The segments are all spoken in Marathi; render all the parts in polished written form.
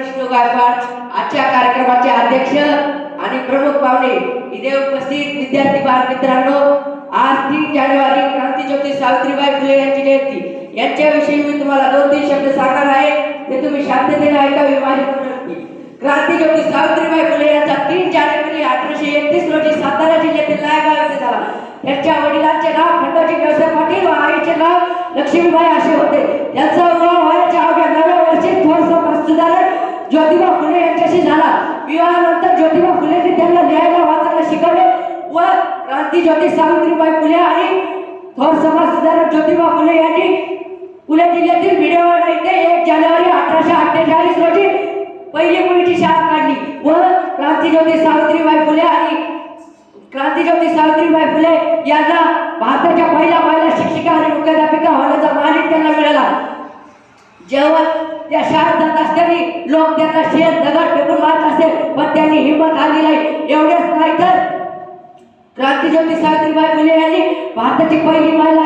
विष्णू गायकवाड आजच्या कार्यक्रमाचे अध्यक्ष आणि प्रमुख पाहुणे इथे उपस्थित विद्यार्थी बालमित्रांनो, आज 3 जानेवारी क्रांतीज्योती सावित्रीबाई फुले यांची जयंती। यांच्याविषयी मी तुम्हाला 2-3 शब्द सांगणार आहे, ते तुम्ही शांततेने ऐकावे माझी विनंती। क्रांतीज्योती सावित्रीबाई फुले यांचा 3 जानेवारी 1831 रोजी सातारा जिल्ह्यातील नायगाव येथे झाला। त्यांच्या वडिलांचे नाव खंडोजी जोसेफ पाटील व आईचे नाव लक्ष्मीबाई असे होते। त्यांचा विवाह व्हायच्या अवघ्या 9व्या वर्षी थोर समाज सुधारक ज्योतिबा फुले यांच्याशी झाला। विवाहानंतर ज्योतिबा फुलेंनी त्यांना लिहायला वाचायला शिकवले व क्रांतीज्योती सावित्रीबाई फुले आणि थोर समाज सुधारक ज्योतिबा फुले यांनी पुणे जिल्ह्यातील भिडेवाडा येथे 1 जानेवारी 1848 रोजी पहिली मुलीची शाळा काढली व क्रांतीज्योती सावित्रीबाई फुले यांना भारताच्या पहिल्या महिला शिक्षिका आणि मुख्याध्यापिका होण्याचा मान त्यांना मिळाला। जेव्हा त्या शाळेत जात असताना लोक त्यांना शेत दगड फेकून मारत असे, पण त्यांनी हिंमत हारली नाही। एवढेच नाही तर क्रांतीज्योती सावित्रीबाई फुले यांनी भारताची पहिली महिला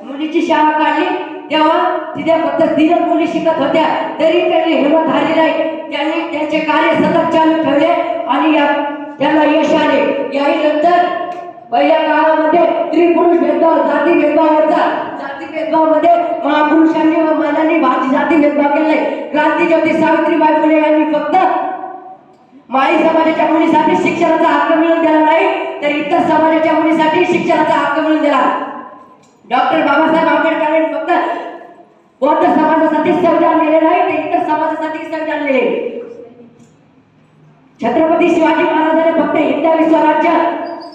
मुलीची शाळा काढली। तेव्हा तिथे फक्त 3 मुली शिकत होत्या, तरी त्यांनी हिंमत हारली नाही। त्यांनी त्यांचे कार्य सतत चालू ठेवले आणि त्यांना यश आले। याही नंतर पहिल्या काळामध्ये स्त्री पुरुष भेदभाव, जाती भेदभावामध्ये महापुरुषांनी व महिलांनी जाती भेदभाव केला नाही। क्रांतीज्योती सावित्रीबाई फुले यांनी फक्त माळी समाजाच्या मुलीसाठी शिक्षणाचा हक्क मिळवून दिला नाही, तर इतर समाजाच्या मुलीसाठी शिक्षणाचा हक्क मिळवून दिला। डॉक्टर बाबासाहेब आंबेडकरांनी फक्त बौद्ध समाजासाठी संविधान लिहिले नाही, तर इतर समाजासाठी संविधान लिहिले। छत्रपती शिवाजी महाराजांनी फक्त हिंदवी स्वराज्य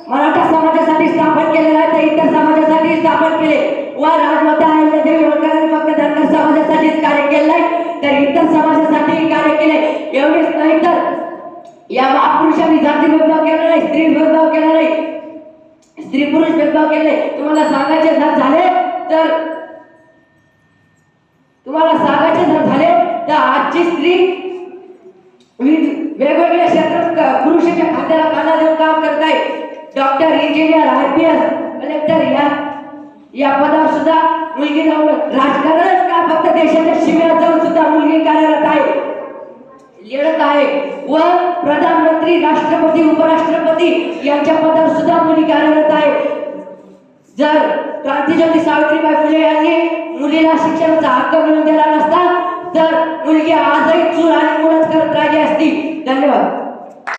मराठा समाजासाठी स्थापन केले नाही, तर इतर समाजासाठी स्थापन केले व राजमाता अहिल्यादेवी होळकरांनी फक्त धनगर समाजासाठीच कार्य केले नाही, तर इतर समाजासाठी कार्य केले। एवढेच नाही तर या महापुरुषांनी जाती भेदभाव केला नाही, स्त्री भेदभाव केला नाही, स्त्री पुरुष भेदभाव केले। तुम्हाला सांगायचे जर झाले तर आजची स्त्री वेगवेगळ्या क्षेत्रात पुरुषाच्या खात्याला काना देऊन काम करत आहे। डॉक्टर, इंजिनियर, IPS, कलेक्टर या पदावर सुद्धा मुलगी जाऊन राजकारणात का फक्त देशाच्या सीमेवर जाऊन सुद्धा मुलगी कार्यरत आहे, लढत आहे व प्रधानमंत्री, राष्ट्रपती, उपराष्ट्रपती यांच्या पदावर सुद्धा मुली कार्यरत आहे। जर क्रांतीज्योती सावित्रीबाई फुले यांनी मुलीला शिक्षणाचा हक्क मिळवून दिला नसता, तर मुलगी आजही चूल आणि मूलच करत राहिली असती। धन्यवाद।